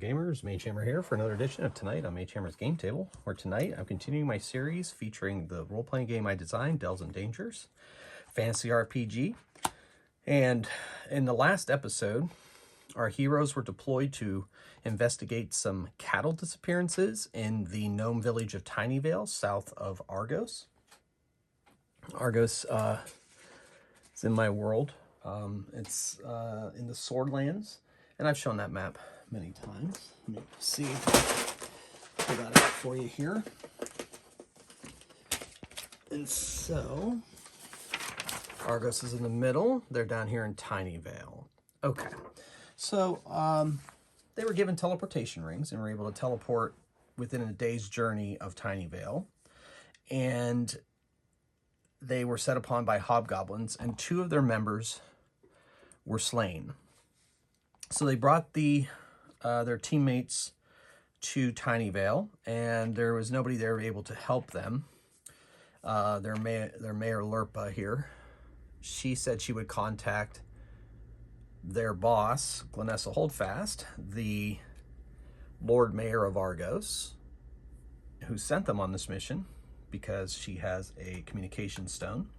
gamers, Mage Hammer here for another edition of Tonight on Mage Hammer's Game Table, where tonight I'm continuing my series featuring the role-playing game I designed, Delves and Dangers, fantasy RPG. And in the last episode, our heroes were deployed to investigate some cattle disappearances in the gnome village of Tinyvale, south of Argos. Argos is in my world. It's in the Swordlands, and I've shown that map many times. Let me see if I got it for you here. And so, Argos is in the middle. They're down here in Tinyvale. Okay, so they were given teleportation rings and were able to teleport within a day's journey of Tinyvale. And they were set upon by hobgoblins, and two of their members were slain. So they brought their teammates to Tinyvale, and there was nobody there able to help them. Their mayor Lerpa here, she said she would contact their boss, Glenessa Holdfast, the Lord Mayor of Argos, who sent them on this mission because she has a communication stone.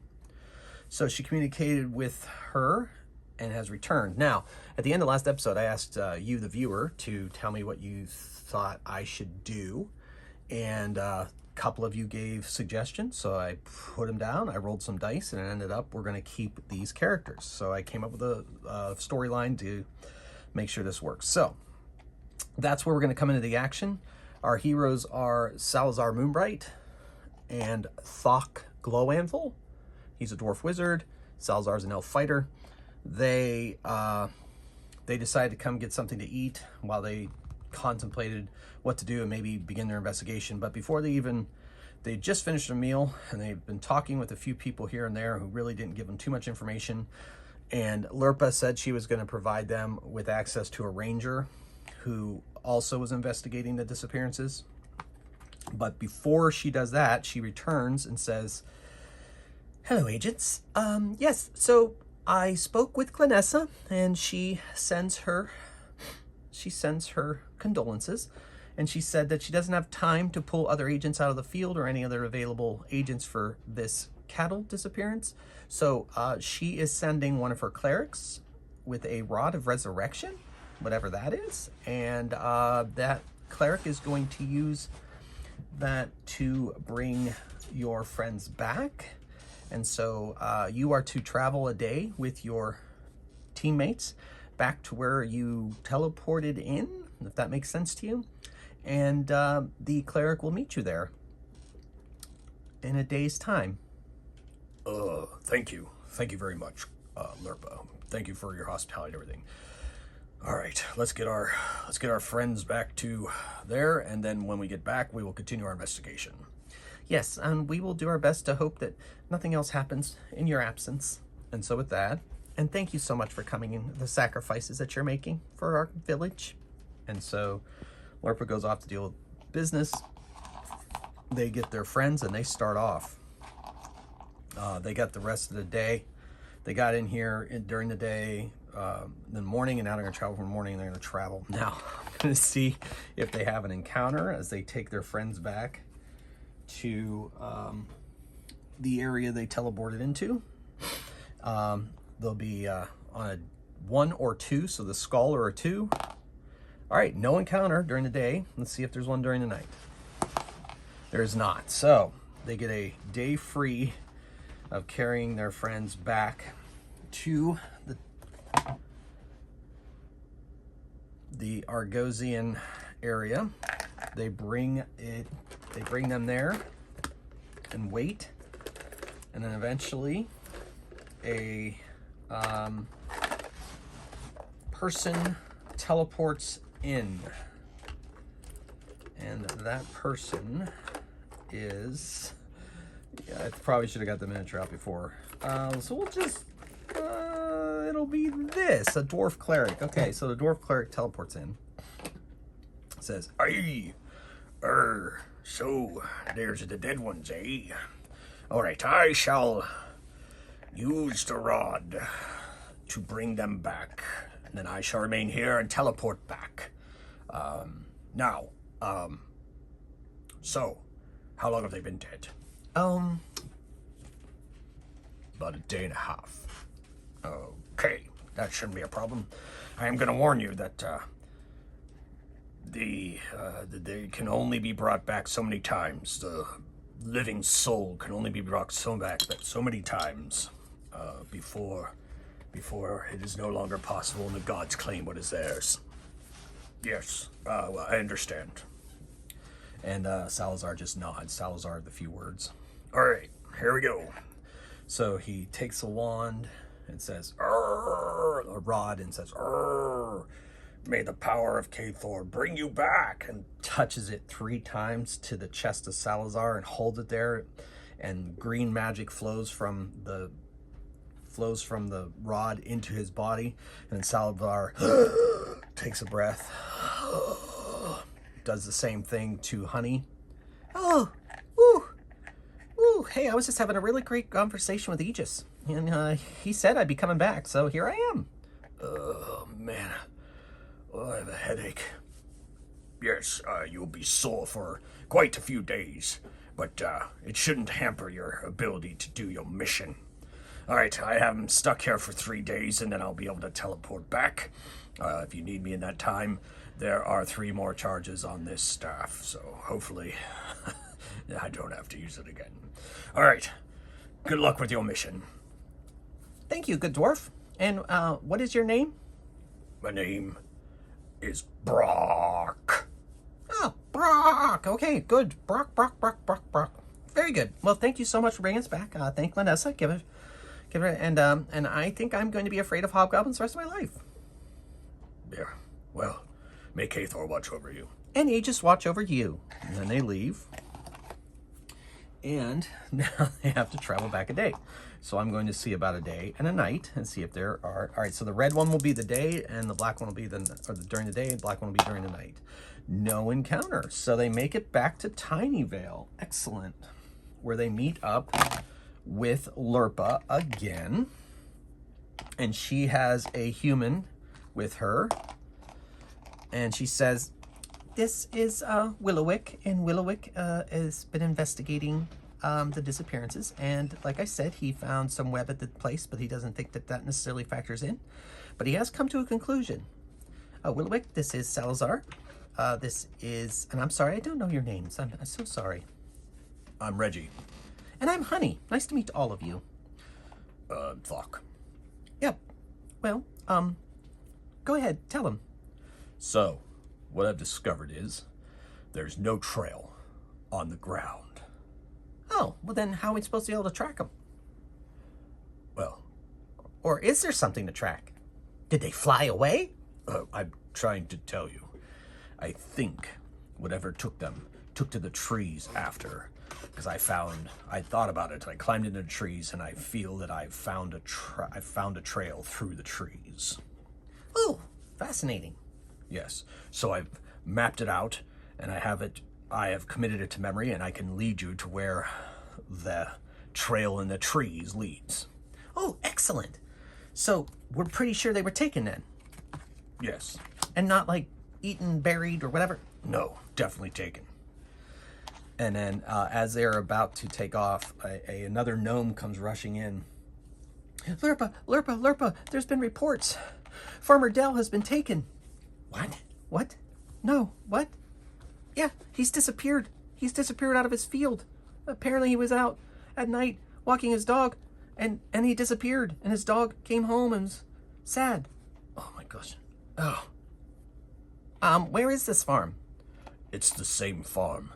So she communicated with her and has returned. Now, at the end of last episode, I asked you, the viewer, to tell me what you thought I should do. And a couple of you gave suggestions, so I put them down. I rolled some dice, and it ended up we're going to keep these characters. So I came up with a storyline to make sure this works. So that's where we're going to come into the action. Our heroes are Salazar Moonbright and Thok Glowanvil. He's a dwarf wizard. Salazar's an elf fighter. They decided to come get something to eat while they contemplated what to do and maybe begin their investigation. But before they just finished a meal, and they've been talking with a few people here and there who really didn't give them too much information. And Lerpa said she was going to provide them with access to a ranger who also was investigating the disappearances. But before she does that, she returns and says, "Hello, agents. Yes, so I spoke with Glenessa, and she sends her condolences, and she said that she doesn't have time to pull other agents out of the field or any other available agents for this cattle disappearance. So she is sending one of her clerics with a rod of resurrection, whatever that is, and that cleric is going to use that to bring your friends back. And so you are to travel a day with your teammates back to where you teleported in, if that makes sense to you. And the cleric will meet you there in a day's time." Thank you. Thank you very much, Lerpa. Thank you for your hospitality and everything. All right, let's get our friends back to there, and then when we get back, we will continue our investigation. Yes, and we will do our best to hope that nothing else happens in your absence. And so with that, and thank you so much for coming in, the sacrifices that you're making for our village. And so Lerpa goes off to deal with business. They get their friends and they start off. They got the rest of the day. They got in here during the day, the morning, and now they're going to travel from the morning, and they're going to travel. Now, I'm going to see if they have an encounter as they take their friends back to the area they teleported into. They'll be on a 1 or 2, so the skull or a 2. All right, no encounter during the day. Let's see if there's one during the night. There's not. So they get a day free of carrying their friends back to the Argosian area. They bring them there and wait, and then eventually a person teleports in, and that person is, I probably should have got the miniature out before, so we'll just it'll be this, a dwarf cleric. Okay, so the dwarf cleric teleports in. It says, "Aye, so there's the dead ones, eh? All right, I shall use the rod to bring them back, and then I shall remain here and teleport back. Now, so, how long have they been dead? Um, About a day and a half. Okay, that shouldn't be a problem. I am going to warn you that they can only be brought back so many times. The living soul can only be brought so many times before it is no longer possible and the gods claim what is theirs. Yes, well, I understand. and Salazar just nods. Salazar the few words. All right, here we go. So he takes a wand and says, "Arr," a rod, and says, "Arr." May the power of Kathor bring you back. And touches it 3 times to the chest of Salazar and holds it there, and green magic flows from the rod into his body, and then Salazar takes a breath, does the same thing to Honey. Oh, woo, woo! Hey, I was just having a really great conversation with Aegis, and he said I'd be coming back, so here I am. Oh man, I have a headache. Yes, you'll be sore for quite a few days, but it shouldn't hamper your ability to do your mission. All right, I have him stuck here for 3 days, and then I'll be able to teleport back. If you need me in that time, there are 3 more charges on this staff, so hopefully I don't have to use it again. All right, good luck with your mission. Thank you, good dwarf. And what is your name? My name is Brock. Oh, Brock. Okay, good. Brock. Very good. Well, thank you so much for bringing us back. Thank Vanessa. Give it, and I think I'm going to be afraid of hobgoblins the rest of my life. Yeah, well, may Kathor watch over you. And Aegis watch over you. And then they leave. And now they have to travel back a day. So I'm going to see about a day and a night and see if there are... All right, so the red one will be the day, and the black one will be during the day, and the black one will be during the night. No encounter. So they make it back to Tinyvale. Excellent. Where they meet up with Lurpa again. And she has a human with her. And she says, "This is Willowick, and Willowick has been investigating the disappearances. And like I said, he found some web at the place, but he doesn't think that necessarily factors in. But he has come to a conclusion. Willowick, this is Salazar. This is, and I'm sorry, I don't know your names. I'm so sorry. I'm Reggie. And I'm Honey. Nice to meet all of you. Fuck. Yep. Well, go ahead, tell him." So, what I've discovered is there's no trail on the ground. Oh, well then how are we supposed to be able to track him? Well, Or is there something to track? Did they fly away? I'm trying to tell you. I think whatever took them took to the trees after, because I thought about it. I climbed into the trees, and I feel that I found a trail through the trees. Oh, fascinating. Yes. So I've mapped it out, and I have committed it to memory, and I can lead you to where the trail in the trees leads. Oh, excellent. So we're pretty sure they were taken then, Yes. and not like eaten, buried, or whatever. No, definitely taken. And then as they're about to take off, another gnome comes rushing in. Lurpa, there's been reports. Farmer Dell has been taken. What? No, what? Yeah, he's disappeared. He's disappeared out of his field. Apparently he was out at night walking his dog, and he disappeared, and his dog came home and was sad. Oh my gosh. Oh. Where is this farm? It's the same farm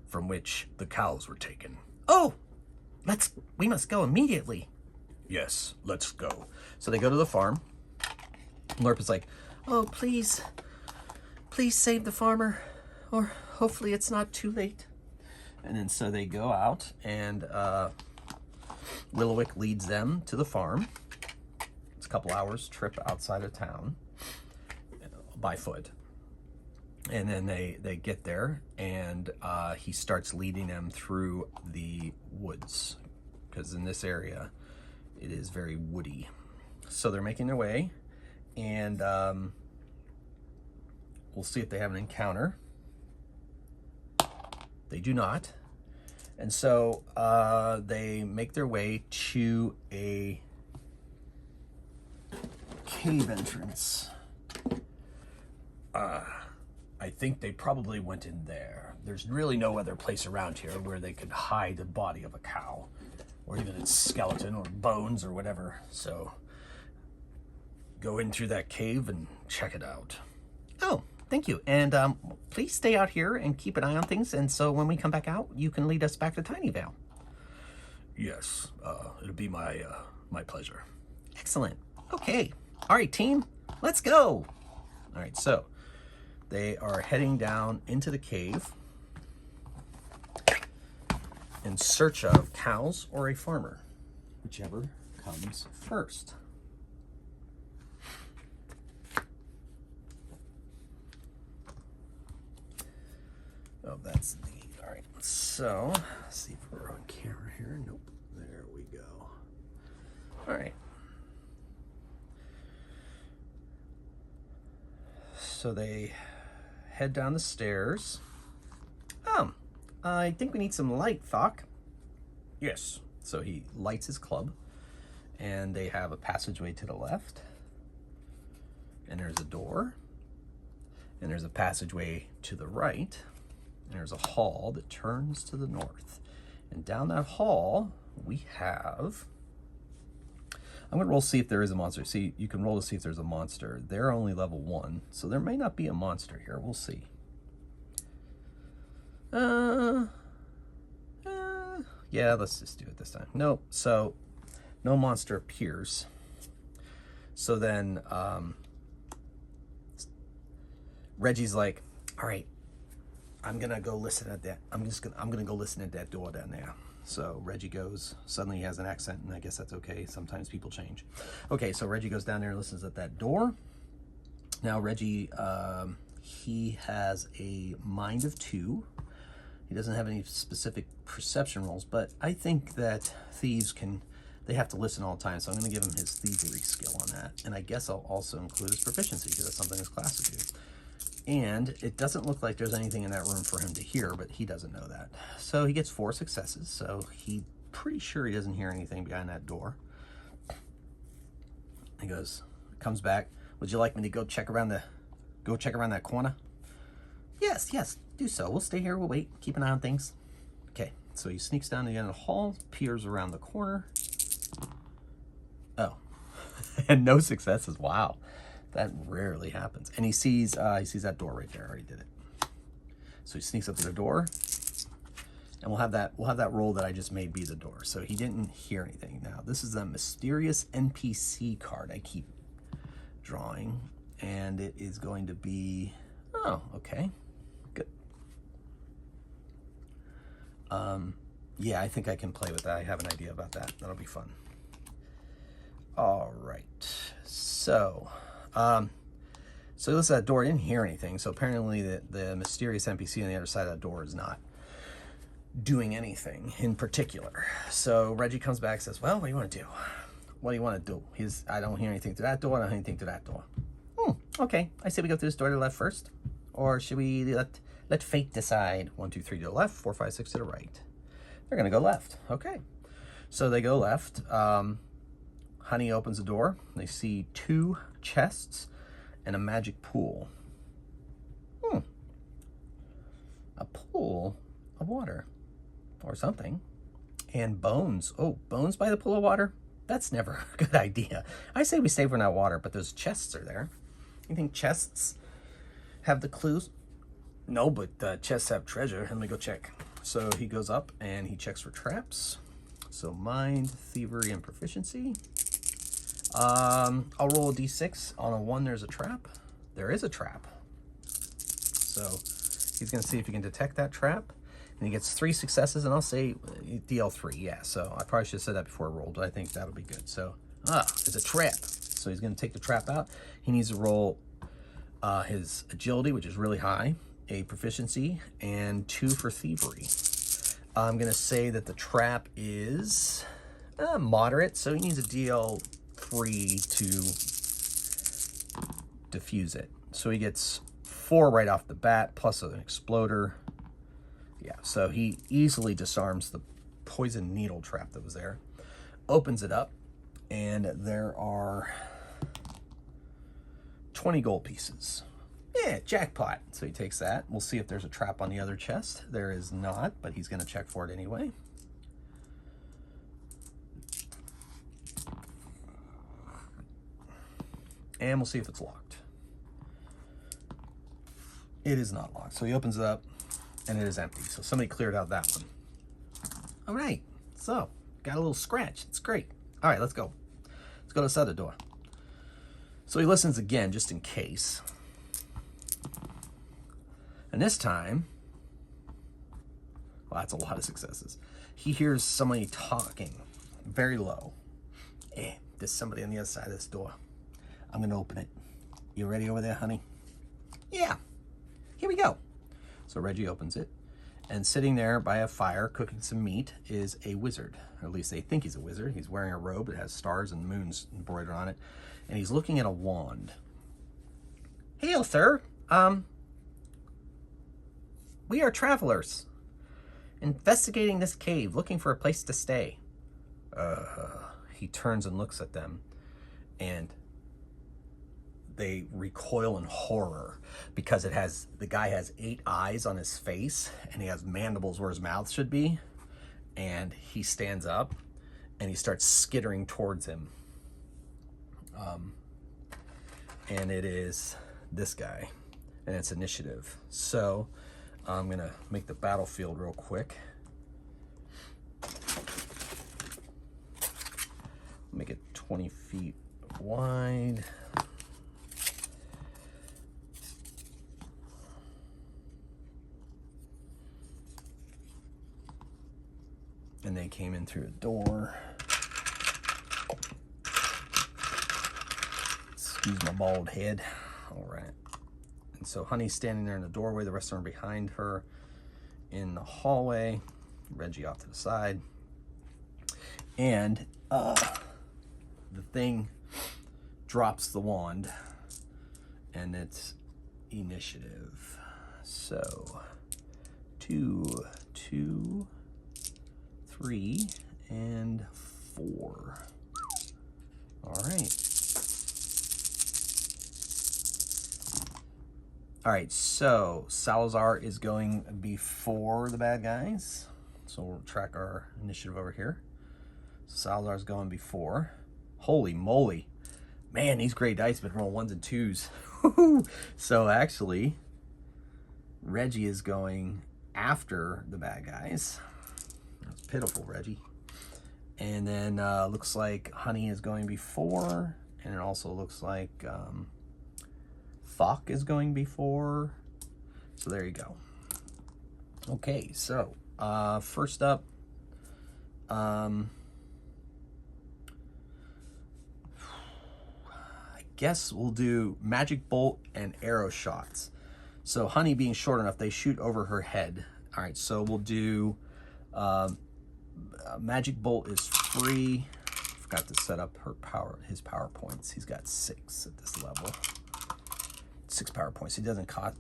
from which the cows were taken. Oh, we must go immediately. Yes, let's go. So they go to the farm. Lurpa's like, "Oh, please save the farmer, or hopefully it's not too late." And then so they go out, and Willowick leads them to the farm. It's a couple hours trip outside of town by foot. And then they get there, and he starts leading them through the woods, because in this area it is very woody. So they're making their way, and we'll see if they have an encounter. They do not. And so they make their way to a cave entrance. I think they probably went in there. There's really no other place around here where they could hide the body of a cow, or even its skeleton or bones or whatever. So go in through that cave and check it out. Oh, thank you. And please stay out here and keep an eye on things. And so when we come back out, you can lead us back to Tinyvale. Yes, it'll be my pleasure. Excellent. Okay. All right, team, let's go. All right, so they are heading down into the cave in search of cows or a farmer, whichever comes first. Oh, that's neat. All right, so let's see if we're on camera here. Nope. There we go. All right. So they head down the stairs. I think we need some light, Thok. Yes. So he lights his club, and they have a passageway to the left, and there's a door, and there's a passageway to the right, and there's a hall that turns to the north. And down that hall, we have... I'm going to roll to see if there is a monster. See, you can roll to see if there's a monster. They're only level 1, so there may not be a monster here. We'll see. Yeah, let's just do it this time. Nope. So, no monster appears. So then, Reggie's like, all right, I'm going to go listen at that. I'm going to go listen at that door down there. So Reggie goes, suddenly he has an accent, and I guess that's okay. Sometimes people change. Okay, so Reggie goes down there and listens at that door. Now Reggie, he has a mind of 2. He doesn't have any specific perception rolls, but I think that thieves they have to listen all the time, so I'm going to give him his thievery skill on that. And I guess I'll also include his proficiency, because that's something his class would do. And it doesn't look like there's anything in that room for him to hear, but he doesn't know that. So he gets 4 successes, so he's pretty sure he doesn't hear anything behind that door. He comes back, would you like me to go check around that corner? Yes, do so. We'll stay here, we'll wait, keep an eye on things. Okay, so he sneaks down to the end of the hall, peers around the corner. Oh, and no successes, wow. That rarely happens. And he sees that door right there. I already did it. So he sneaks up to the door, and we'll have that roll that I just made be the door. So he didn't hear anything. Now this is a mysterious NPC card I keep drawing, and it is going to be, oh, okay, good. Yeah, I think I can play with that. I have an idea about that. That'll be fun. All right, so listen, that door, I didn't hear anything. So apparently the mysterious NPC on the other side of that door is not doing anything in particular. So Reggie comes back and says, well, what do you want to do? What do you want to do? I don't hear anything to that door. I don't hear anything to that door. Okay. I say we go through this door to the left first. Or should we let fate decide? 1, 2, 3 to the left, 4, 5, 6 to the right. They're going to go left. Okay. So they go left. Honey opens the door. They see 2 chests and a magic pool. A pool of water or something. And bones. Oh, bones by the pool of water? That's never a good idea. I say we stay for that water, but those chests are there. You think chests have the clues? No, but chests have treasure. Let me go check. So he goes up and he checks for traps. So mind, thievery, and proficiency. I'll roll a d6. On a 1, there's a trap. There is a trap. So he's going to see if he can detect that trap. And he gets 3 successes, and I'll say DL3, yeah. So I probably should have said that before I rolled, but I think that'll be good. So, it's a trap. So he's going to take the trap out. He needs to roll his agility, which is really high, a proficiency, and 2 for thievery. I'm going to say that the trap is moderate, so he needs a DL3 to diffuse it. So he gets 4 right off the bat, plus an exploder. Yeah, so he easily disarms the poison needle trap that was there. Opens it up, and there are 20 gold pieces. Yeah, jackpot. So he takes that. We'll see if there's a trap on the other chest. There is not, but he's going to check for it anyway. And we'll see if it's locked. It is not locked. So he opens it up, and it is empty. So somebody cleared out that one. All right. So, got a little scratch. It's great. All right, let's go. Let's go to this other door. So he listens again, just in case. And this time, well, that's a lot of successes. He hears somebody talking very low. There's somebody on the other side of this door. I'm going to open it. You ready over there, honey? Yeah. Here we go. So Reggie opens it. And sitting there by a fire cooking some meat is a wizard. Or at least they think he's a wizard. He's wearing a robe that has stars and moons embroidered on it. And he's looking at a wand. Hail, sir. We are travelers. Investigating this cave, looking for a place to stay. He turns and looks at them. And they recoil in horror because the guy has 8 eyes on his face and he has mandibles where his mouth should be. And he stands up and he starts skittering towards him. And it is this guy, and it's initiative. So I'm gonna make the battlefield real quick. Make it 20 feet wide. And they came in through a door. Excuse my bald head. All right. And so Honey's standing there in the doorway. The rest of them are behind her in the hallway. Reggie off to the side. And the thing drops the wand. And it's initiative. So 2, 2, 3, and 4. All right. All right, so Salazar is going before the bad guys. So we'll track our initiative over here. Salazar's going before. Holy moly. Man, these gray dice have been rolling 1s and 2s. So actually, Reggie is going after the bad guys. That's pitiful, Reggie. And then looks like Honey is going before. And it also looks like Thok is going before. So there you go. Okay, so first up, I guess we'll do magic bolt and arrow shots. So Honey being short enough, they shoot over her head. All right, so we'll do magic bolt is free. Forgot to set up his power points. He's got 6 at this level. 6 power points. He doesn't cost,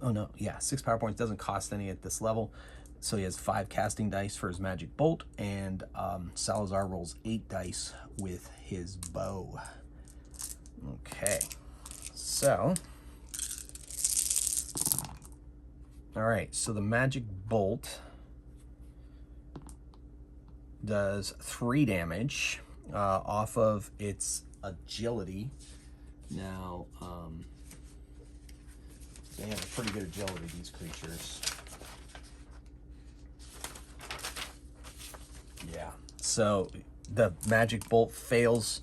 6 power points, doesn't cost any at this level. So he has 5 casting dice for his magic bolt, and Salazar rolls 8 dice with his bow. Okay, so, all right, so the magic bolt does 3 damage off of its agility. Now, they have a pretty good agility, these creatures. Yeah, so the magic bolt fails.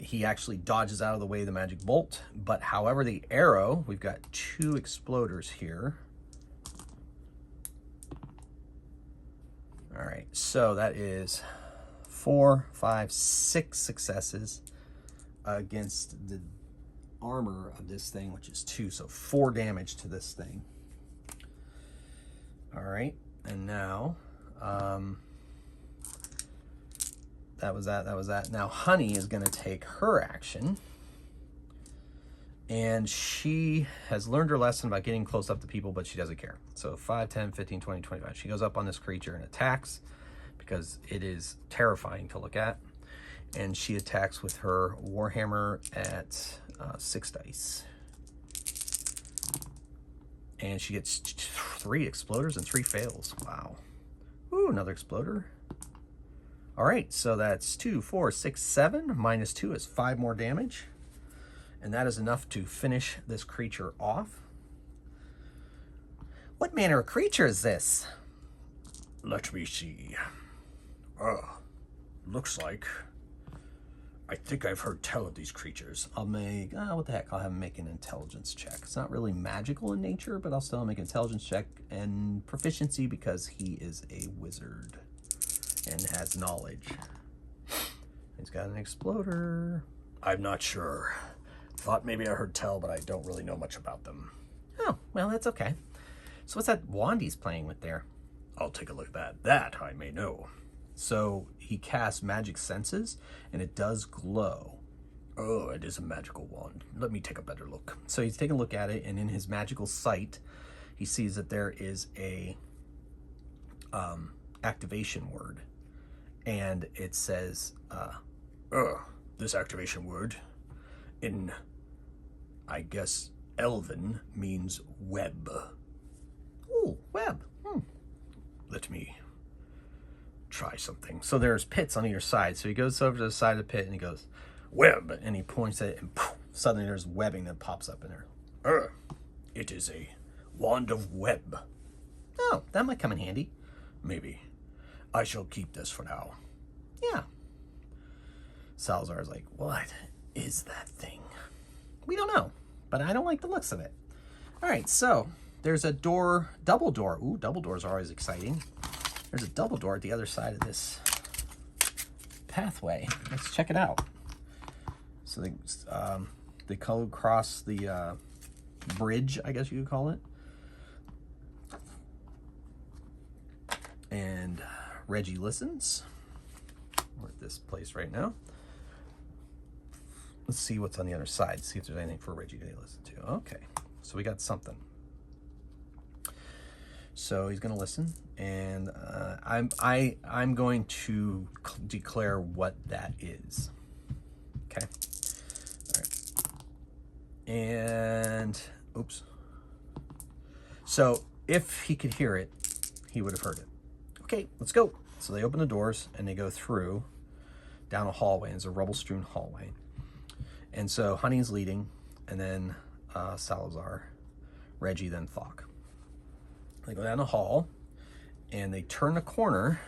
He actually dodges out of the way of the magic bolt. But however, the arrow, we've got 2 exploders here. All right, so that is 4, 5, 6 successes against the armor of this thing, which is 2, so 4 damage to this thing. All right, and now that was that. Now Honey is going to take her action, And she has learned her lesson about getting close up to people, but she doesn't care. So 5, 10, 15, 20, 25. She goes up on this creature and attacks because it is terrifying to look at. And she attacks with her Warhammer at 6 dice. And she gets 3 exploders and 3 fails. Wow. Ooh, another exploder. All right, so that's 2, 4, 6, 7. Minus 2 is 5 more damage. And that is enough to finish this creature off. What manner of creature is this? Let me see. Looks like... I think I've heard tell of these creatures. I'll make... what the heck? I'll have him make an intelligence check. It's not really magical in nature, but I'll still make an intelligence check and proficiency because he is a wizard and has knowledge. He's got an exploder. I'm not sure. Thought maybe I heard tell, but I don't really know much about them. Oh, well, that's okay. So what's that wand he's playing with there? I'll take a look at that. That I may know. So he casts magic senses, and it does glow. Oh, it is a magical wand. Let me take a better look. So he's taking a look at it, and in his magical sight, he sees that there is a activation word, and it says, this activation word in, I guess, Elven means web. Ooh, web. Let me try something. So there's pits on either side. So he goes over to the side of the pit and he goes, web, and he points at it, and poof, suddenly there's webbing that pops up in there. It is a wand of web. Oh, that might come in handy. Maybe. I shall keep this for now. Yeah. Salazar's like, what is that thing? We don't know, but I don't like the looks of it. All right, so there's a door, double door. Ooh, double doors are always exciting. There's a double door at the other side of this pathway. Let's check it out. So they go across the bridge, I guess you could call it. And Reggie listens. We're at this place right now. Let's see what's on the other side. See if there's anything for Reggie to listen to. Okay, so we got something. So he's going to listen, and I'm going to declare what that is. Okay. All right. And oops. So if he could hear it, he would have heard it. Okay, let's go. So they open the doors and they go through down a hallway. It's a rubble-strewn hallway. And so Honey's leading, and then Salazar, Reggie, then Thok. They go down the hall, and they turn the corner,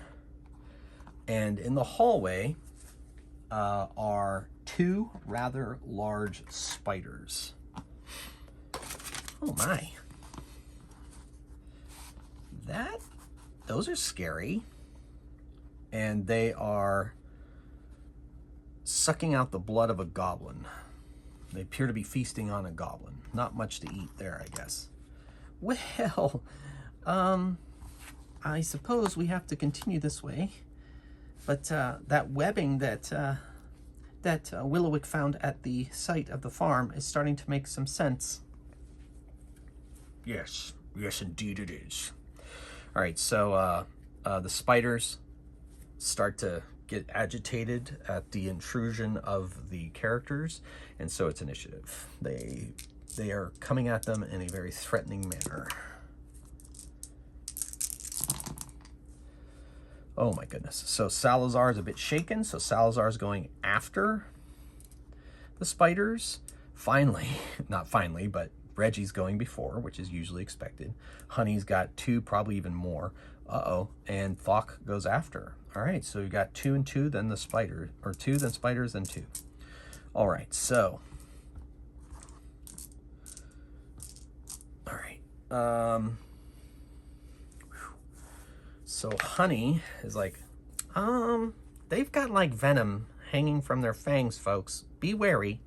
and in the hallway are 2 rather large spiders. Oh my. Those are scary. And they are sucking out the blood of a goblin. They appear to be feasting on a goblin. Not much to eat there, I guess. Well, I suppose we have to continue this way. But that webbing that Willowick found at the site of the farm is starting to make some sense. Yes, indeed it is. All right, so the spiders start to get agitated at the intrusion of the characters, and so it's initiative. They are coming at them in a very threatening manner. Oh my goodness. So Salazar is a bit shaken, so Salazar is going after the spiders. Finally, not finally, but Reggie's going before, which is usually expected. Honey's got 2, probably even more. And Thok goes after. All right, so we got 2 and 2, then the spider, or 2, then spiders, then 2. All right, so. All right. So Honey is like, they've got like venom hanging from their fangs, folks. Be wary.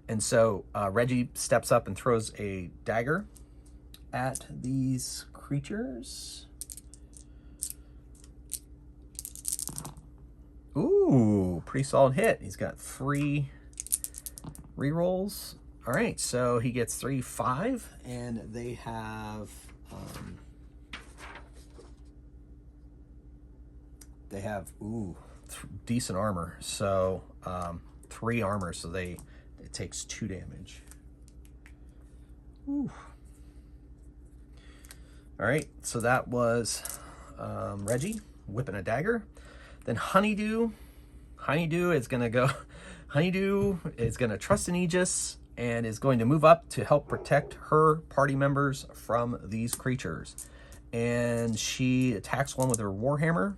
And so Reggie steps up and throws a dagger at these creatures. Ooh, pretty solid hit. He's got 3 rerolls. All right, so he gets 3, 5, and they have decent armor. So 3 armor, so it takes 2 damage. Ooh. All right, so that was Reggie whipping a dagger. Then Honeydew is gonna go. Honeydew is gonna trust in Aegis and is going to move up to help protect her party members from these creatures. And she attacks one with her warhammer.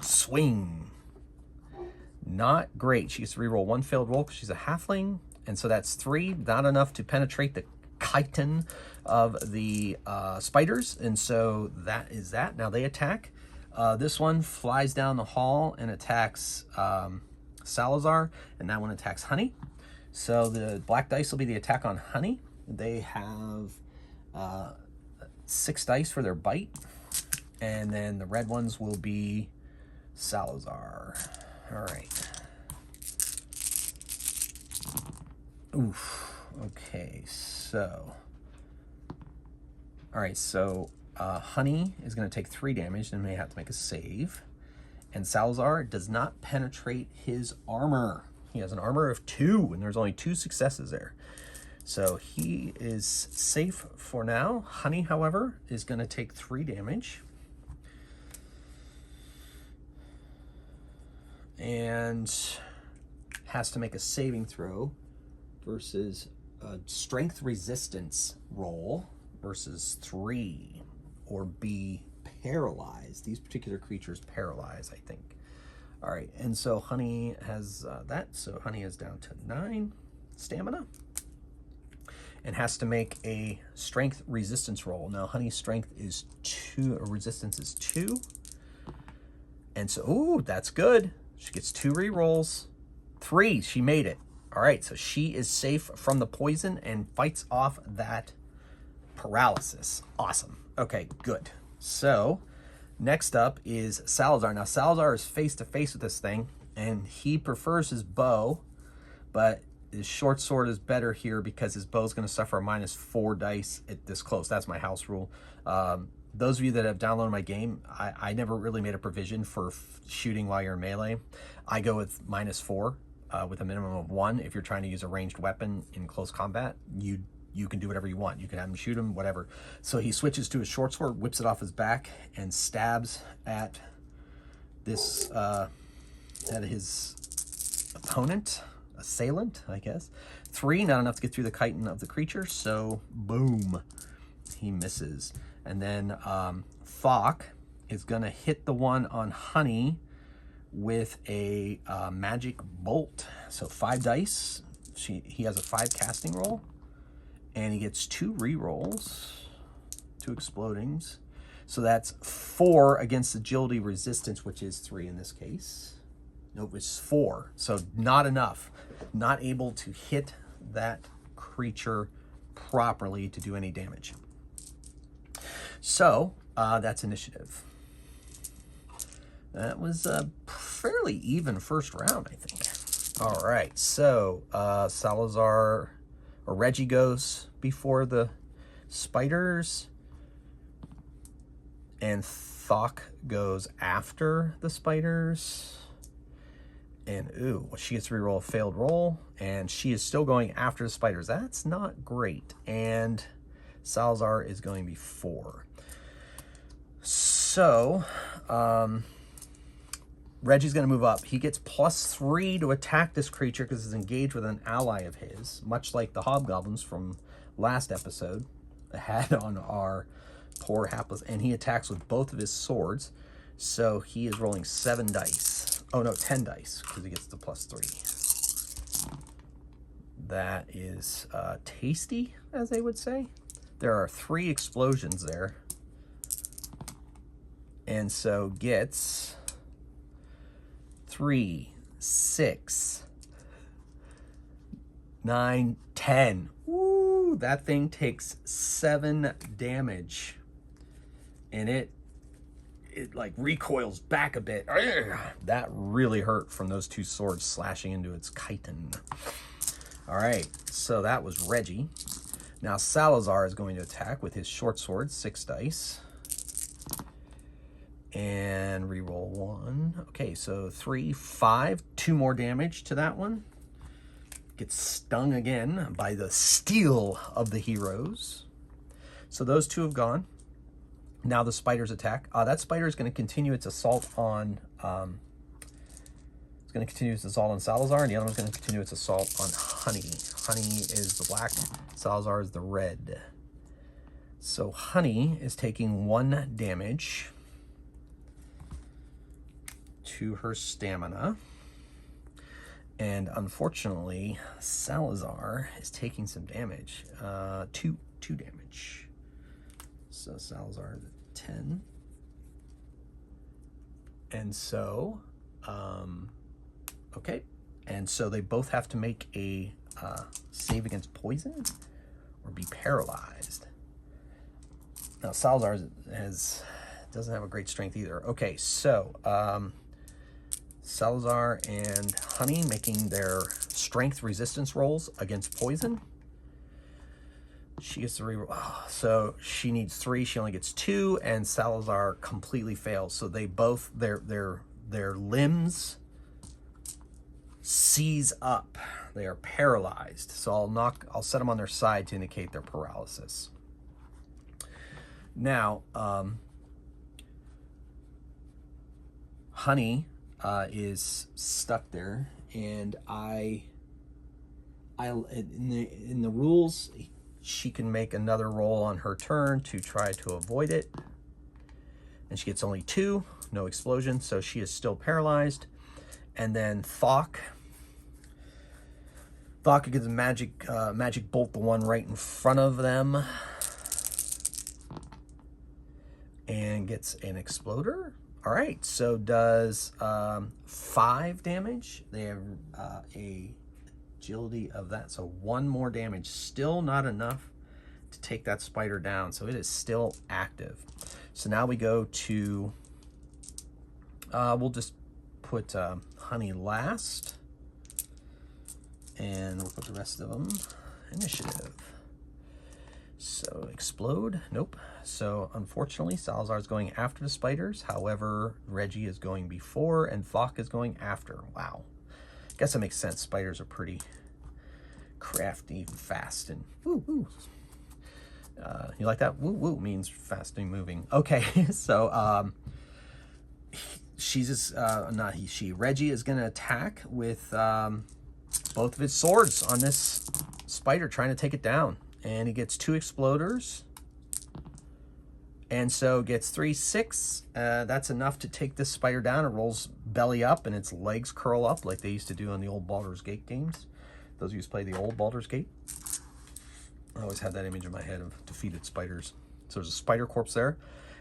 Swing. Not great. She gets to reroll 1 failed roll because she's a halfling, and so that's 3. Not enough to penetrate the chitin of the spiders, and so that is that. Now they attack. This one flies down the hall and attacks Salazar, and that one attacks Honey. So the black dice will be the attack on Honey. They have 6 dice for their bite, and then the red ones will be Salazar. All right. Oof. Okay, so. All right, so Honey is going to take 3 damage and may have to make a save. And Salazar does not penetrate his armor. He has an armor of 2, and there's only 2 successes there. So he is safe for now. Honey, however, is going to take 3 damage. And has to make a saving throw versus a strength resistance roll versus 3, or be paralyzed. These particular creatures paralyze, I think. All right, and so Honey has that. So Honey is down to 9 stamina and has to make a strength resistance roll. Now Honey's strength is 2, or resistance is 2. And so, ooh, that's good. She gets 2 rerolls. 3, she made it. All right, so she is safe from the poison and fights off that paralysis. Awesome. Okay, good. So next up is Salazar. Now Salazar is face to face with this thing, and he prefers his bow, but his short sword is better here because his bow is going to suffer a -4 dice at this close. That's my house rule. Those of you that have downloaded my game, I never really made a provision for shooting while you're in melee. I go with -4 with a minimum of 1. If you're trying to use a ranged weapon in close combat, you can do whatever you want. You can have him shoot him, whatever. So he switches to his short sword, whips it off his back, and stabs at this at his opponent, assailant, I guess. 3, not enough to get through the chitin of the creature, so boom, he misses. And then Thok is gonna hit the one on Honey with a magic bolt. So 5 dice. He has a 5 casting roll, and he gets 2 rerolls, 2 explodings. So that's 4 against agility resistance, which is 3 in this case. Nope, it's 4. So not enough. Not able to hit that creature properly to do any damage. So that's initiative. That was a fairly even first round, I think. All right, so Salazar, or Reggie, goes before the spiders, and Thok goes after the spiders. And ooh, she gets to reroll a failed roll, and she is still going after the spiders. That's not great. And Salazar is going before. So, Reggie's going to move up. He gets +3 to attack this creature because it's engaged with an ally of his, much like the hobgoblins from last episode had on our poor hapless. And he attacks with both of his swords. So he is rolling 7 dice. Oh no, 10 dice, because he gets the +3. That is tasty, as they would say. There are 3 explosions there. And so gets 3, 6, 9, 10. Woo! That thing takes 7 damage. And it like recoils back a bit. That really hurt from those two swords slashing into its chitin. All right, so that was Reggie. Now Salazar is going to attack with his short sword, 6 dice. And reroll 1. Okay, so 3, 5, 2 more damage to that one. Gets stung again by the steel of the heroes. So those 2 have gone. Now the spider's attack. That spider is going to continue its assault on. It's going to continue its assault on Salazar, and the other one's going to continue its assault on Honey. Honey is the black. Salazar is the red. So Honey is taking 1 damage to her stamina. And unfortunately, Salazar is taking some damage. 2 damage. So Salazar is at 10. And so, okay. And so they both have to make a save against poison or be paralyzed. Now Salazar doesn't have a great strength either. Okay, so Salazar and Honey making their strength resistance rolls against poison. She gets to reroll. So she needs 3. She only gets 2, and Salazar completely fails. So they both their limbs seize up. They are paralyzed. So I'll set them on their side to indicate their paralysis. Now, Honey is stuck there, and in the rules, she can make another roll on her turn to try to avoid it, and she gets only 2, no explosion, so she is still paralyzed. And then Thok gets a magic bolt, the one right in front of them, and gets an exploder. All right, so does 5 damage. They have a agility of that, so 1 more damage. Still not enough to take that spider down, so it is still active. So now we go to, we'll just put Honey last, and we'll put the rest of them initiative. So explode, nope. So unfortunately, Salazar is going after the spiders. However, Reggie is going before, and Thok is going after. Wow. Guess that makes sense. Spiders are pretty crafty, fast, and woo woo. You like that? Woo woo means fast and moving. Okay, so Reggie is going to attack with both of his swords on this spider, trying to take it down. And he gets 2 exploders. And so gets 3, 6. That's enough to take this spider down. It rolls belly up and its legs curl up like they used to do on the old Baldur's Gate games. Those of you who play the old Baldur's Gate. I always have that image in my head of defeated spiders. So there's a spider corpse there.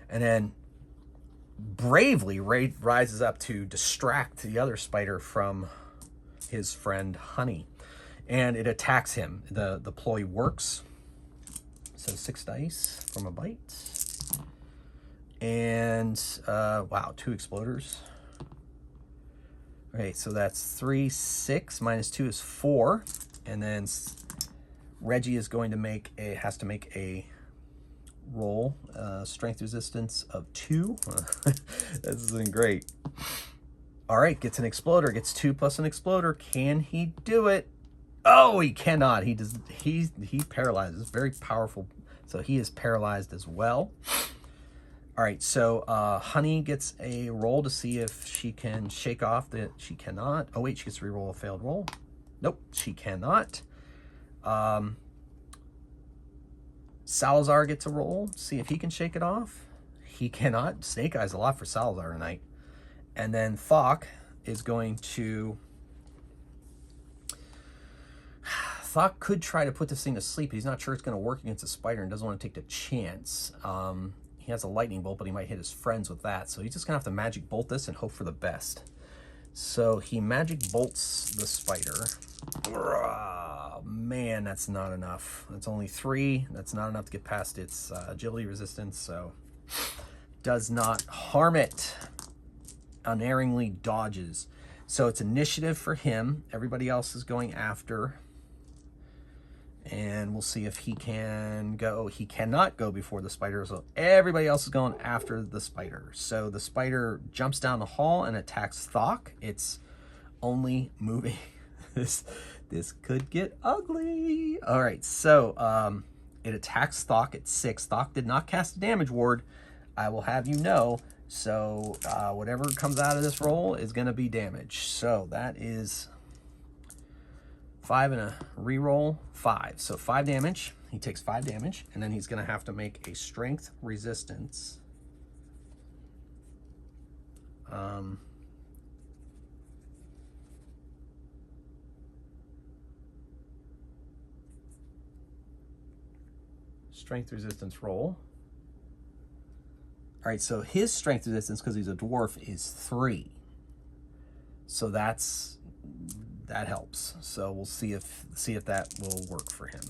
And then bravely rises up to distract the other spider from his friend Honey. And it attacks him. The ploy works. So 6 dice from a bite. And, wow, 2 exploders. Okay, so that's 3, 6, minus 2 is 4. And then Reggie is going to has to make a roll, strength resistance of 2. This isn't great. All right, gets an exploder, gets 2 plus an exploder. Can he do it? Oh, he cannot. He paralyzes. Very powerful. So he is paralyzed as well. All right, so Honey gets a roll to see if she can shake off the. She cannot. Oh wait, she gets to reroll a failed roll. Nope, she cannot. Salazar gets a roll. See if he can shake it off. He cannot. Snake Eyes a lot for Salazar tonight. And then Thok is going to. Thok could try to put this thing to sleep, but he's not sure it's going to work against a spider and doesn't want to take the chance. He has a lightning bolt, but he might hit his friends with that. So he's just going to have to magic bolt this and hope for the best. So he magic bolts the spider. Man, that's not enough. That's only 3. That's not enough to get past its agility resistance. So does not harm it. Unerringly dodges. So it's initiative for him. Everybody else is going after. And we'll see if he can go. He cannot go before the spider, so everybody else is going after the spider. So the spider jumps down the hall and attacks Thok. It's only moving. This could get ugly. All right, so it attacks Thok at 6. Thok did not cast a damage ward, I will have you know. So whatever comes out of this roll is going to be damage. So that is 5 and a reroll 5. So 5 damage. He takes 5 damage, and then he's going to have to make a strength resistance. Strength resistance roll. All right, so his strength resistance, because he's a dwarf, is 3. So that helps. So we'll see if that will work for him.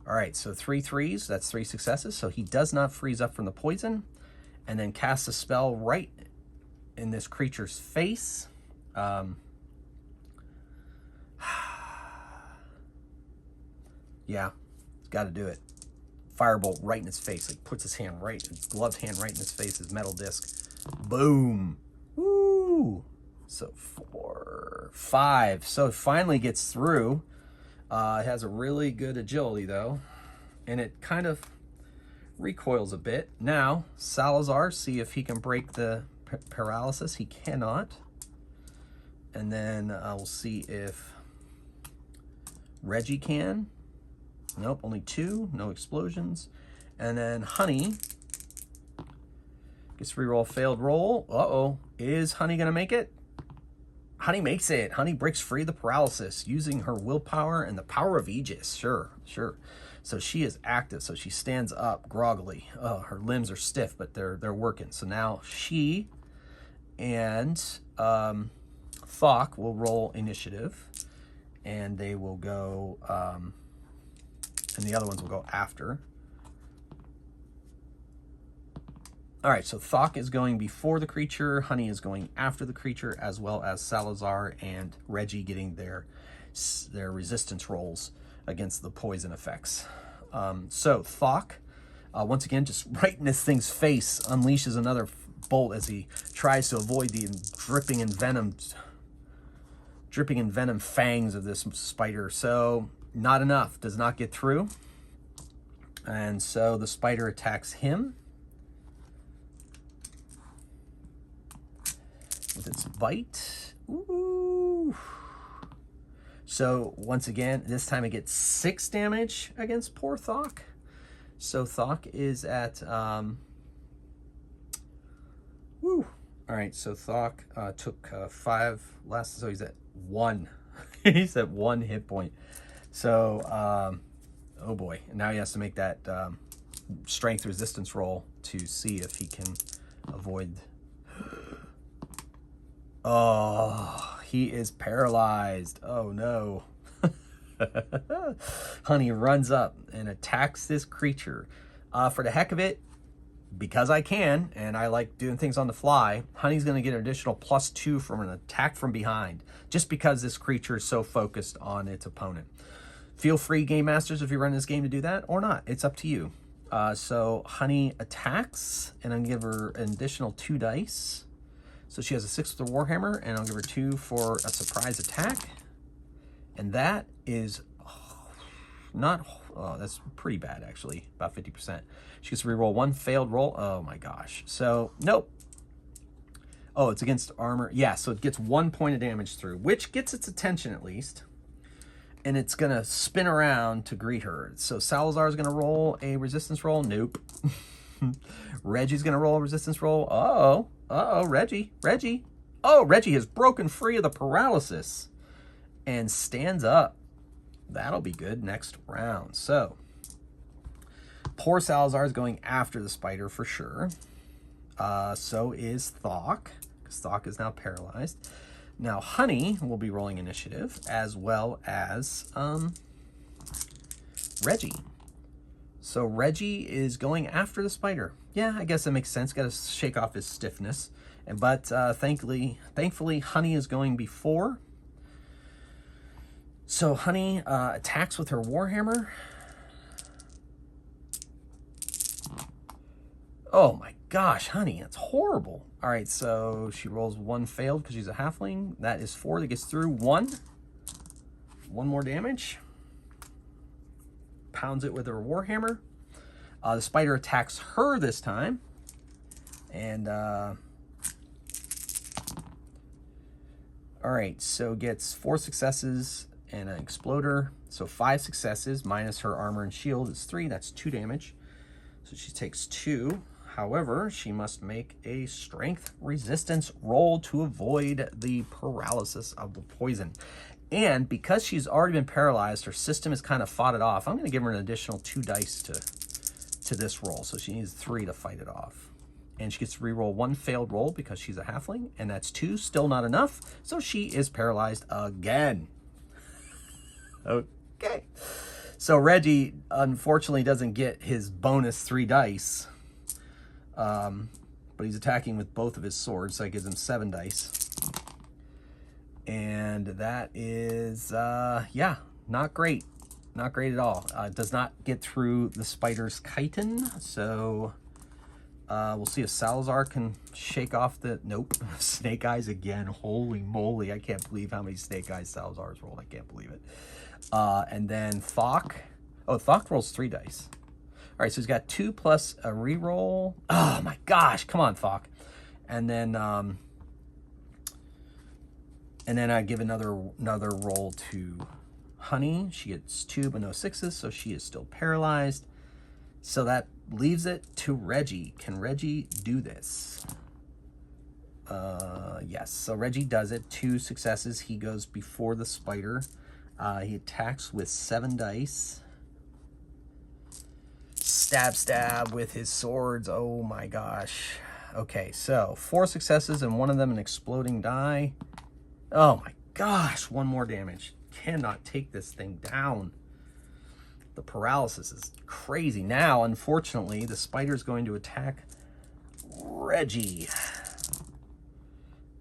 All right, so 3 threes, that's 3 successes. So he does not freeze up from the poison, and then casts a spell right in this creature's face. Yeah, he's got to do it. Firebolt right in his face, like puts his hand right, his gloved hand right in his face, his metal disc. Boom. Woo. So 4, 5. So it finally gets through. It has a really good agility though, and it kind of recoils a bit. Now Salazar, see if he can break the paralysis. He cannot. And then we'll see if Reggie can. Nope, only 2, no explosions. And then Honey gets to reroll failed roll. Uh-oh, is Honey gonna make it? Honey makes it. Honey breaks free of the paralysis using her willpower and the power of Aegis. Sure. So she is active, so she stands up groggily. Oh, her limbs are stiff, but they're working. So now she and Thok will roll initiative, and they will go and the other ones will go after. All right, so Thok is going before the creature, Honey is going after the creature, as well as Salazar and Reggie getting their resistance rolls against the poison effects. So Thok, once again, just right in this thing's face, unleashes another bolt as he tries to avoid the dripping in venom fangs of this spider. So not enough, does not get through. And so the spider attacks him with its bite. Ooh. So once again, this time it gets 6 damage against poor Thok. So Thok is at woo. All right, so Thok took 5 last, so he's at 1. He's at 1 hit point. So, oh boy, now he has to make that strength resistance roll to see if he can avoid. Oh, he is paralyzed. Oh no. Honey runs up and attacks this creature. For the heck of it, because I can, and I like doing things on the fly, Honey's going to get an additional +2 from an attack from behind, just because this creature is so focused on its opponent. Feel free, Game Masters, if you run this game, to do that or not. It's up to you. So Honey attacks, and I'm going to give her an additional 2 dice. So she has a 6 with the Warhammer, and I'll give her 2 for a surprise attack. And that is that's pretty bad, actually, about 50%. She gets to reroll 1 failed roll. Oh my gosh. So, nope. Oh, it's against armor. Yeah, so it gets 1 point of damage through, which gets its attention at least. And it's going to spin around to greet her. So Salazar is going to roll a resistance roll. Nope. Reggie's going to roll a resistance roll. Uh-oh, Reggie. Oh, Reggie has broken free of the paralysis and stands up. That'll be good next round. So poor Salazar is going after the spider for sure. So is Thok, because Thok is now paralyzed. Now Honey will be rolling initiative, as well as Reggie. So Reggie is going after the spider. Yeah, I guess that makes sense. Got to shake off his stiffness. But thankfully, Honey is going before. So Honey attacks with her Warhammer. Oh my gosh, Honey, that's horrible. All right, so she rolls 1 failed because she's a halfling. That is 4 that gets through. 1 more damage. Pounds it with her Warhammer. The spider attacks her this time. And, all right, so gets 4 successes and an exploder. So 5 successes minus her armor and shield is 3. That's 2 damage. So she takes 2. However, she must make a strength resistance roll to avoid the paralysis of the poison. And because she's already been paralyzed, her system has kind of fought it off. I'm going to give her an additional 2 dice to this roll. So she needs 3 to fight it off. And she gets to reroll 1 failed roll because she's a halfling. And that's 2, still not enough. So she is paralyzed again. Okay. So Reggie, unfortunately, doesn't get his bonus 3 dice. But he's attacking with both of his swords, so that gives him 7 dice. And that is, yeah, not great. Not great at all. Does not get through the spider's chitin, so we'll see if Salazar can shake off the... Nope. Snake Eyes again. Holy moly. I can't believe how many Snake Eyes Salazar's rolled. I can't believe it. And then Thok. Oh, Thok rolls 3 dice. All right, so he's got 2 plus a reroll. Oh my gosh, come on, Thok. And then I give another roll to Honey. She gets 2 but no 6s, so she is still paralyzed. So that leaves it to Reggie. Can Reggie do this? Yes, so Reggie does it. 2 successes. He goes before the spider. He attacks with 7 dice. Stab with his swords. Oh my gosh. Okay, so 4 successes and 1 of them an exploding die. Oh my gosh, 1 more damage. Cannot take this thing down. The paralysis is crazy. Now, unfortunately, the spider's going to attack Reggie.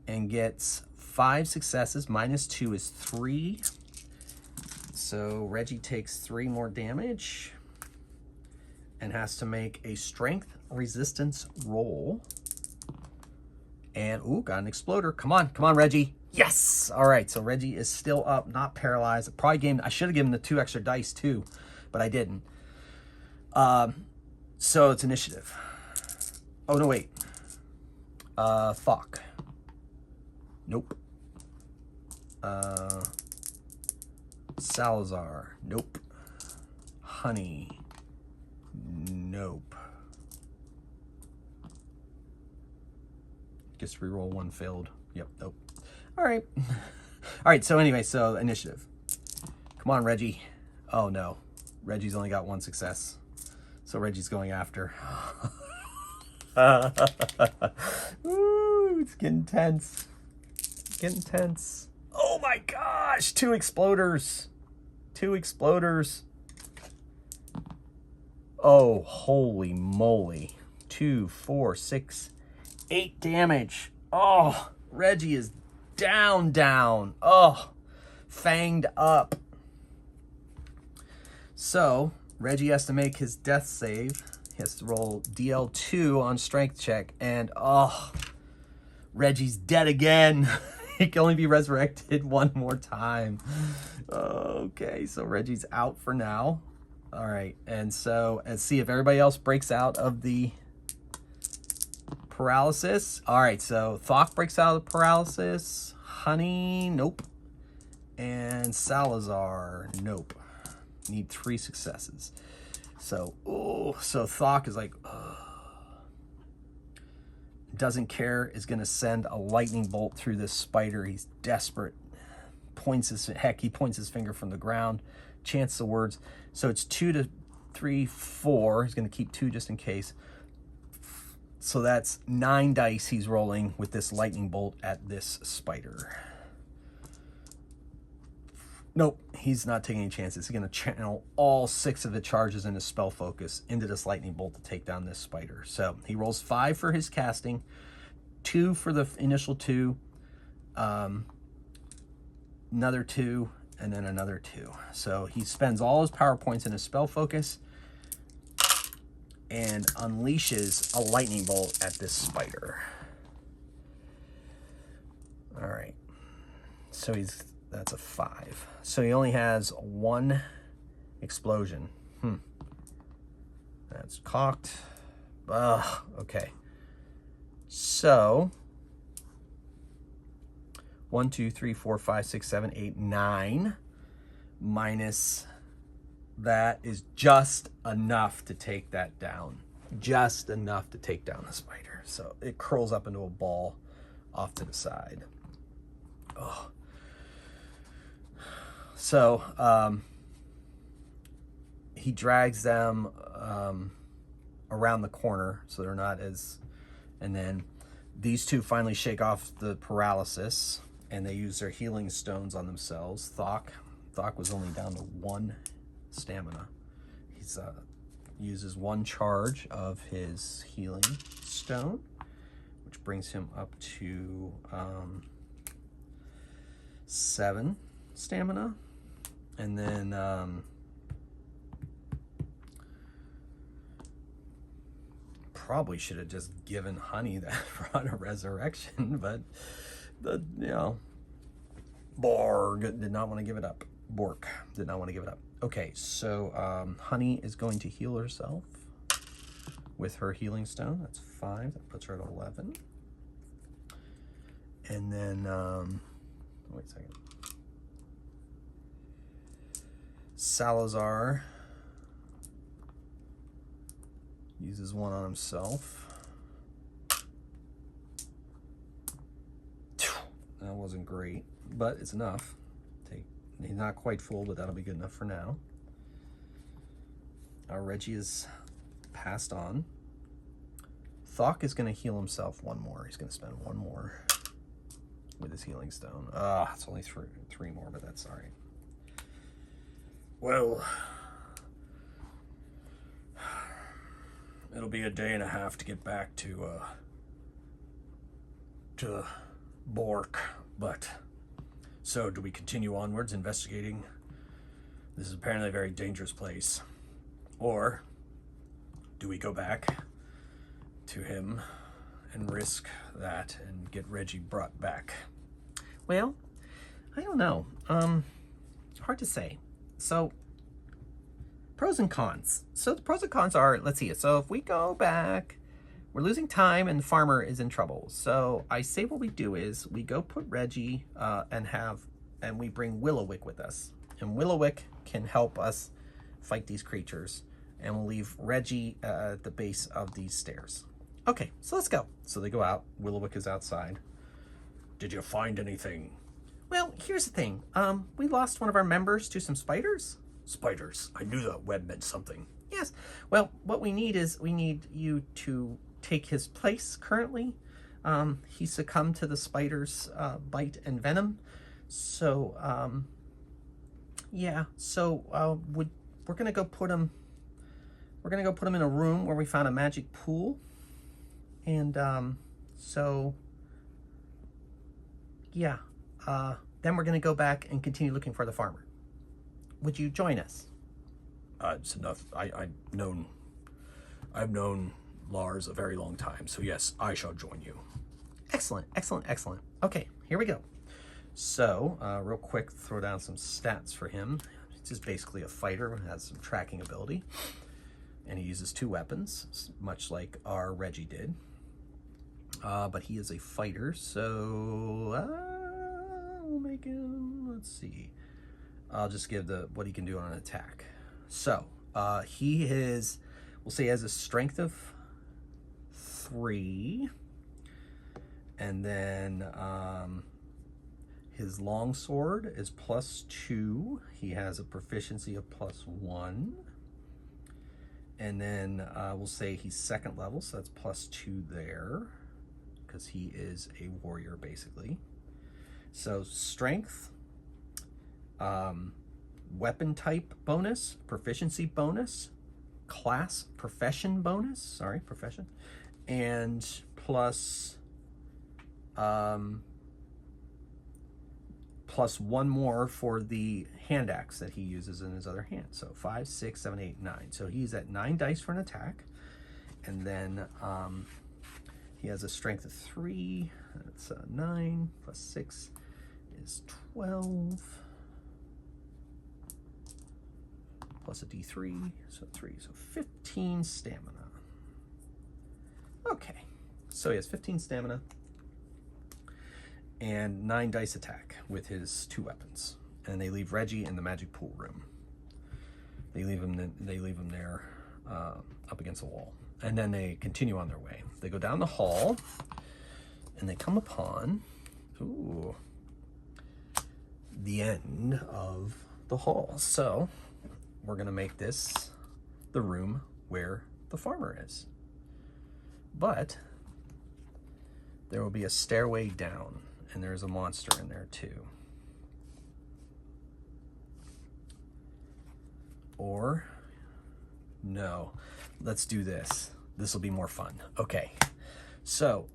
And gets 5 successes. Minus 2 is 3. So Reggie takes 3 more damage. And has to make a strength resistance roll. And, ooh, got an exploder. Come on, Reggie. Yes! All right, so Reggie is still up, not paralyzed. I should have given the 2 extra dice too, but I didn't. So it's initiative. Oh, no, wait. Thok. Nope. Salazar. Nope. Honey. Nope. Just reroll 1 failed. Yep, nope. All right. All right, so anyway, so initiative. Come on, Reggie. Oh, no. Reggie's only got 1 success. So Reggie's going after. Ooh, it's getting tense. It's getting tense. Oh my gosh, 2 exploders. 2 exploders. Oh, holy moly. 2, 4, 6, 8 damage. Oh, Reggie is down. Oh, fanged up. So, Reggie has to make his death save. He has to roll DL2 on strength check. And, oh, Reggie's dead again. He can only be resurrected 1 more time. Okay, so Reggie's out for now. All right, and so let's see if everybody else breaks out of the paralysis. All right, so Thok breaks out of the paralysis. Honey, nope. And Salazar, nope. Need 3 successes. So, so Thok is like, doesn't care, is going to send a lightning bolt through this spider. He's desperate. He points his finger from the ground. Chants the words. So it's 2 to 3, 4. He's going to keep 2 just in case. So that's 9 dice he's rolling with this lightning bolt at this spider. Nope, he's not taking any chances. He's going to channel all 6 of the charges in his spell focus into this lightning bolt to take down this spider. So he rolls 5 for his casting, 2 for the initial 2, another 2, and then another 2. So he spends all his power points in his spell focus and unleashes a lightning bolt at this spider. All right. So that's a 5. So he only has 1 explosion. That's cocked. Okay. So 1, 2, 3, 4, 5, 6, 7, 8, 9 minus that is just enough to take that down. Just enough to take down the spider. So it curls up into a ball off to the side. Oh. So he drags them around the corner so they're not as... And then these 2 finally shake off the paralysis and they use their healing stones on themselves. Thok was only down to 1 stamina. He's uses 1 charge of his healing stone, which brings him up to 7 stamina. And then probably should have just given Honey that rod of resurrection, but Borg did not want to give it up. Bork did not want to give it up. Okay, so Honey is going to heal herself with her healing stone. That's 5. That puts her at 11. And then, wait a second. Salazar uses 1 on himself. That wasn't great, but it's enough. He's not quite full, but that'll be good enough for now. Reggie is passed on. Thok is going to heal himself 1 more. He's going to spend 1 more with his healing stone. It's only 3 more, but that's all right. Well, it'll be a day and a half to get back to Bork, but so do we continue onwards investigating? This is apparently a very dangerous place. Or do we go back to him and risk that and get Reggie brought back? Well, I don't know. Hard to say. So, pros and cons. So the pros and cons are, let's see. So if we go back, we're losing time and the farmer is in trouble. So I say what we do is we go put Reggie and we bring Willowick with us. And Willowick can help us fight these creatures. And we'll leave Reggie at the base of these stairs. Okay, so let's go. So they go out. Willowick is outside. Did you find anything? Well, here's the thing. We lost one of our members to some spiders. Spiders. I knew that web meant something. Yes. Well, what we need is we need you to take his place currently. He succumbed to the spider's bite and venom. So, yeah. So we're gonna go put him. We're gonna go put him in a room where we found a magic pool. And so, yeah. Then we're going to go back and continue looking for the farmer. Would you join us? It's enough. I've known Lars a very long time, so yes, I shall join you. Excellent, excellent, excellent. Okay, here we go. So, real quick, throw down some stats for him. He's just basically a fighter who has some tracking ability. And he uses 2 weapons, much like our Reggie did. But he is a fighter, so we'll make him, let's see. I'll just give what he can do on an attack. So, he is, we'll say he has a strength of 3. And then his longsword is +2. He has a proficiency of +1. And then we'll say he's 2nd level, so that's +2 there, because he is a warrior, basically. So strength weapon type bonus, proficiency bonus, class profession bonus, sorry, profession, and plus plus one more for the hand axe that he uses in his other hand. So 5, 6, 7, 8, 9. So he's at 9 dice for an attack. And then he has a strength of 3. That's 9 plus 6 is 12. Plus a d3, so 3. So 15 stamina. Okay, so he has 15 stamina and 9 dice attack with his 2 weapons. And they leave Reggie in the magic pool room. They leave him there up against the wall. And then they continue on their way. They go down the hall and they come upon the end of the hall. So we're gonna make this the room where the farmer is. But there will be a stairway down, and there's a monster in there too. Or, no, let's do this. This will be more fun. Okay, so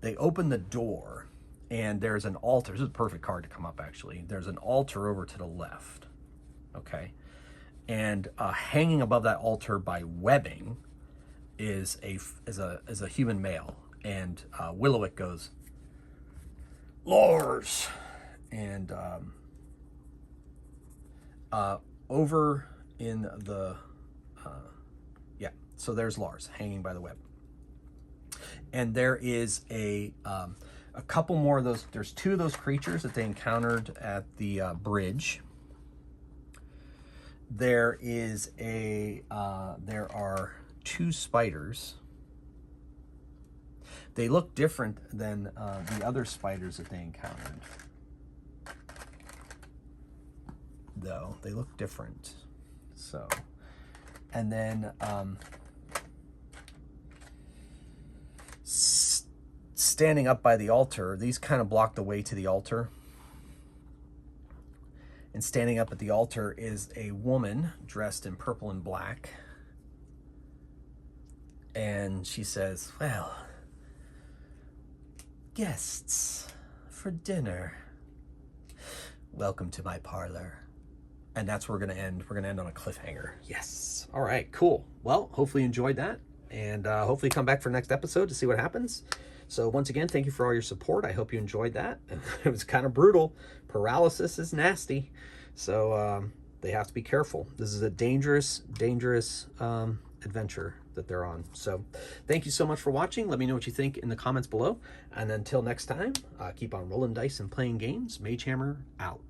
they open the door, and there's an altar. This is a perfect card to come up, actually. There's an altar over to the left, okay? And hanging above that altar by webbing is a human male. And Willowick goes, Lars! And over in the, so there's Lars hanging by the web. And there is a couple more of those. There's 2 of those creatures that they encountered at the bridge. There are 2 spiders. They look different than the other spiders that they encountered, though. They look different. So, and then standing up by the altar, these kind of block the way to the altar. And standing up at the altar is a woman dressed in purple and black. And she says, well, guests for dinner. Welcome to my parlor. And that's where we're going to end. We're going to end on a cliffhanger. Yes. All right, cool. Well, hopefully you enjoyed that. And hopefully come back for the next episode to see what happens. So once again, thank you for all your support. I hope you enjoyed that. It was kind of brutal. Paralysis is nasty. So they have to be careful. This is a dangerous adventure that they're on. So thank you so much for watching. Let me know what you think in the comments below. And until next time, keep on rolling dice and playing games. Mage Hammer out.